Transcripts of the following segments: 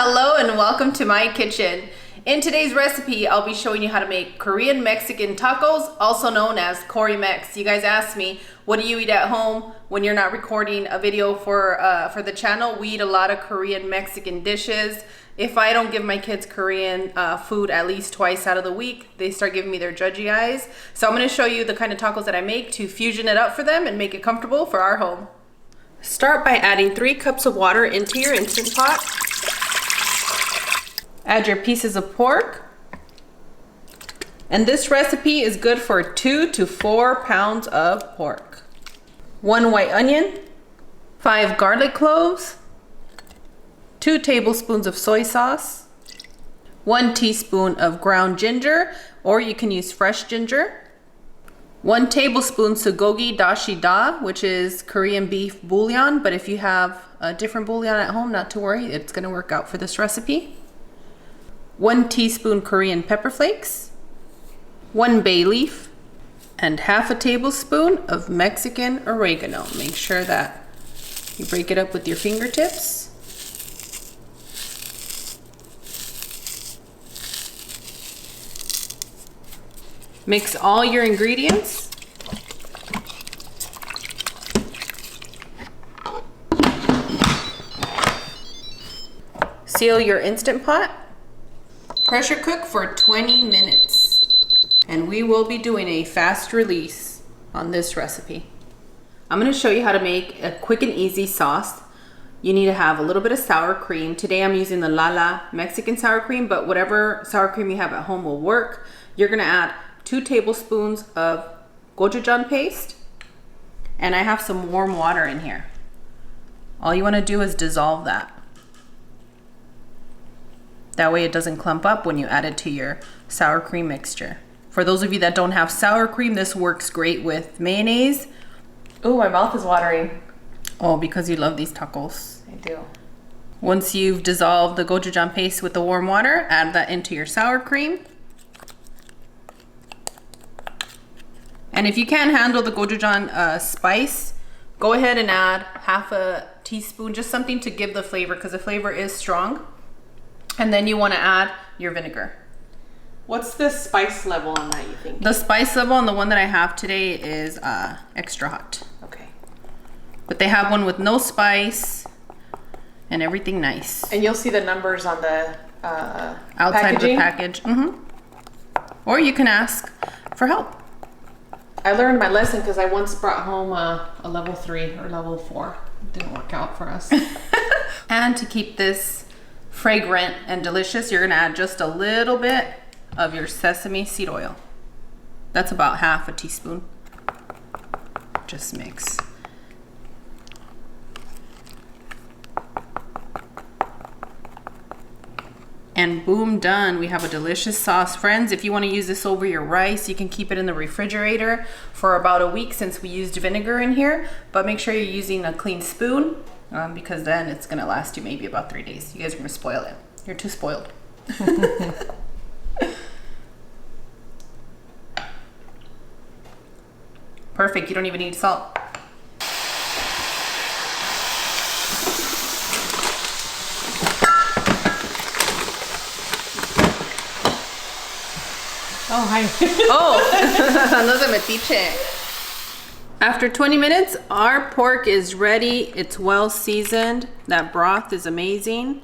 Hello and welcome to my kitchen. In today's recipe, I'll be showing you how to make Korean Mexican tacos, also known as KoreMex. You guys asked me, what do you eat at home when you're not recording a video for the channel? We eat a lot of Korean Mexican dishes. If I don't give my kids Korean food at least twice out of the week, they start giving me their judgy eyes. So I'm gonna show you the kind of tacos that I make to fusion it up for them and make it comfortable for our home. Start by adding 3 cups of water into your Instant Pot. Add your pieces of pork. And this recipe is good for 2 to 4 pounds of pork. 1 white onion, 5 garlic cloves, 2 tablespoons of soy sauce, 1 teaspoon of ground ginger, or you can use fresh ginger, 1 tablespoon Sugogi Dashida, which is Korean beef bouillon, but if you have a different bouillon at home, not to worry, it's gonna work out for this recipe. 1 teaspoon Korean pepper flakes, 1 bay leaf, and half a tablespoon of Mexican oregano. Make sure that you break it up with your fingertips. Mix all your ingredients. Seal your Instant Pot. Pressure cook for 20 minutes. And we will be doing a fast release on this recipe. I'm going to show you how to make a quick and easy sauce. You need to have a little bit of sour cream. Today I'm using the Lala Mexican sour cream, but whatever sour cream you have at home will work. You're going to add 2 tablespoons of gochujang paste, and I have some warm water in here. All you want to do is dissolve that. That way it doesn't clump up when you add it to your sour cream mixture. For those of you that don't have sour cream, this works great with mayonnaise. Oh, my mouth is watering. Oh, because you love these tacos. I do. Once you've dissolved the gochujang paste with the warm water, add that into your sour cream. And if you can't handle the gochujang spice, go ahead and add half a teaspoon, just something to give the flavor, because the flavor is strong. And then you want to add your vinegar. What's the spice level on that, you think? The spice level on the one that I have today is extra hot. Okay. But they have one with no spice and everything nice. And you'll see the numbers on the outside packaging? of the package. Or you can ask for help. I learned my lesson because I once brought home a level 3 or level 4. It didn't work out for us. And to keep this fragrant and delicious, you're gonna add just a little bit of your sesame seed oil. That's about half a teaspoon. Just mix. And boom, done. We have a delicious sauce. Friends, if you want to use this over your rice, you can keep it in the refrigerator for about a week since we used vinegar in here. But make sure you're using a clean spoon because then it's going to last you maybe about 3 days. You guys are going to spoil it. You're too spoiled. Perfect. You don't even need salt. Oh, hi. Oh, no se metiche. After 20 minutes, our pork is ready. It's well seasoned. That broth is amazing.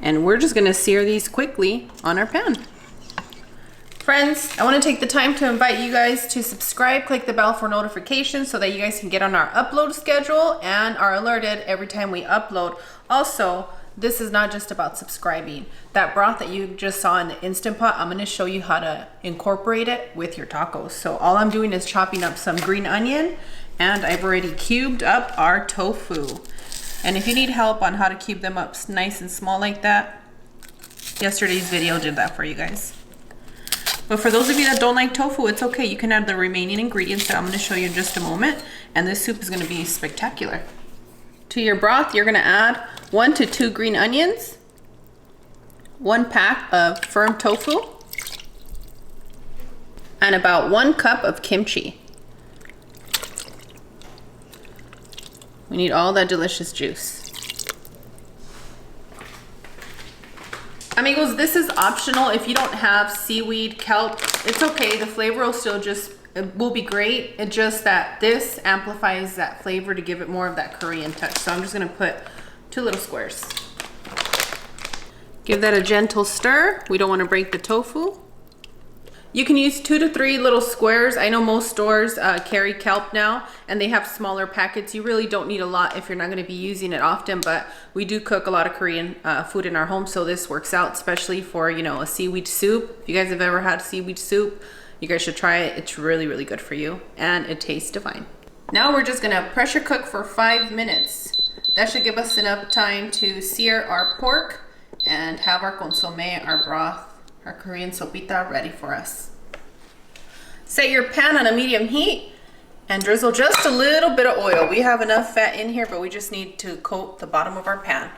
And we're just gonna sear these quickly on our pan. Friends, I wanna take the time to invite you guys to subscribe, click the bell for notifications so that you guys can get on our upload schedule and are alerted every time we upload. Also, this is not just about subscribing. That broth that you just saw in the Instant Pot, I'm gonna show you how to incorporate it with your tacos. So all I'm doing is chopping up some green onion, and I've already cubed up our tofu. And if you need help on how to cube them up nice and small like that, yesterday's video did that for you guys. But for those of you that don't like tofu, it's okay. You can add the remaining ingredients that I'm gonna show you in just a moment, and this soup is gonna be spectacular. To your broth, you're gonna add 1 to 2 green onions, 1 pack of firm tofu, and about 1 cup of kimchi. We need all that delicious juice. Amigos, this is optional. If you don't have seaweed, kelp, it's okay. The flavor will still it will be great. It's just that this amplifies that flavor to give it more of that Korean touch. So I'm just gonna put 2 little squares. Give that a gentle stir. We don't want to break the tofu. You can use 2 to 3 little squares. I know most stores carry kelp now and they have smaller packets. You really don't need a lot if you're not going to be using it often, but we do cook a lot of Korean food in our home, so this works out, especially for, you know, a seaweed soup. If you guys have ever had seaweed soup, you guys should try it. It's really, really good for you and it tastes divine. Now we're just going to pressure cook for 5 minutes. That should give us enough time to sear our pork and have our consomme, our broth, our Korean sopita ready for us. Set your pan on a medium heat and drizzle just a little bit of oil. We have enough fat in here, but we just need to coat the bottom of our pan.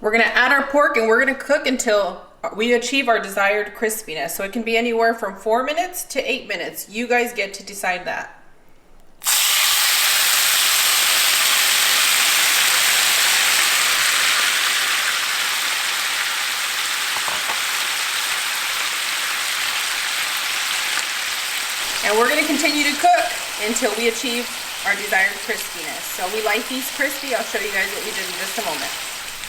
We're gonna add our pork and we're gonna cook until we achieve our desired crispiness. So it can be anywhere from 4 minutes to 8 minutes. You guys get to decide that. And we're gonna continue to cook until we achieve our desired crispiness. So we like these crispy. I'll show you guys what we did in just a moment.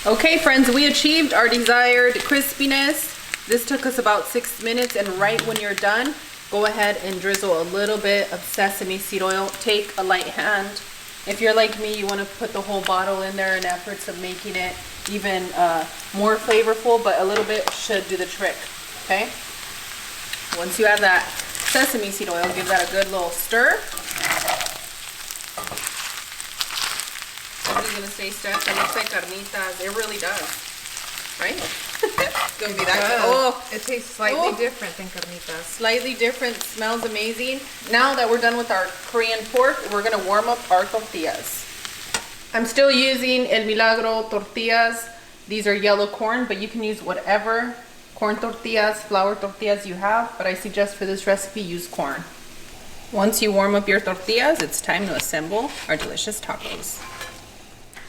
Okay friends, we achieved our desired crispiness. This took us about 6 minutes, and right when you're done, go ahead and drizzle a little bit of sesame seed oil. Take a light hand. If you're like me, you wanna put the whole bottle in there in efforts of making it even more flavorful, but a little bit should do the trick, okay? Once you add that sesame seed oil, give that a good little stir. I was gonna say, Steph, it looks like carnitas. It really does, right? It's gonna be that good. Oh, It tastes slightly different than carnitas. slightly different. Smells amazing. Now that we're done with our Korean pork, we're gonna warm up our tortillas. I'm still using El Milagro tortillas. These are yellow corn, but you can use whatever corn tortillas, flour tortillas you have, but I suggest for this recipe use corn. Once you warm up your tortillas, it's time to assemble our delicious tacos.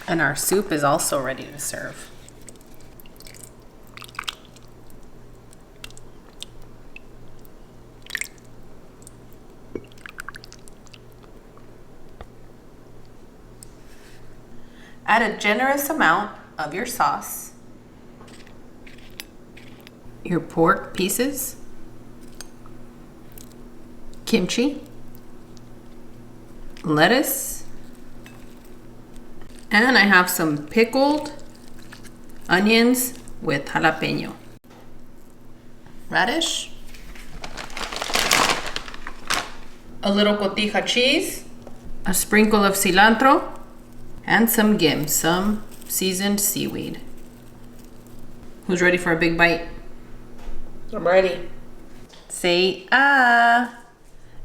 And our soup is also ready to serve. Add a generous amount of your sauce, your pork pieces, kimchi, lettuce, and I have some pickled onions with jalapeño, radish, a little cotija cheese, a sprinkle of cilantro, and some gim, some seasoned seaweed. Who's ready for a big bite? I'm ready. Say ah.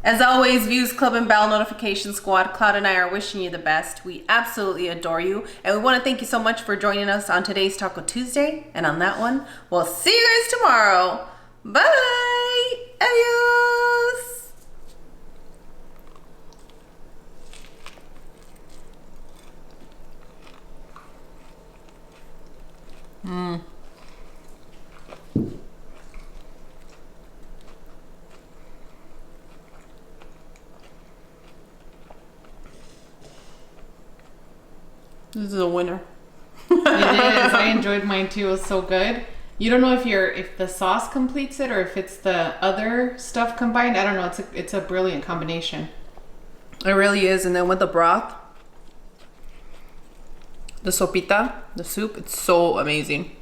As always, Views Club and Bell Notification Squad, Cloud and I are wishing you the best. We absolutely adore you. And we want to thank you so much for joining us on today's Taco Tuesday. And on that one, we'll see you guys tomorrow. Bye. Adios. This is a winner. It is. I enjoyed mine too. It was so good. You don't know if the sauce completes it or if it's the other stuff combined. I don't know. It's a brilliant combination. It really is. And then with the broth, the sopita, the soup, it's so amazing.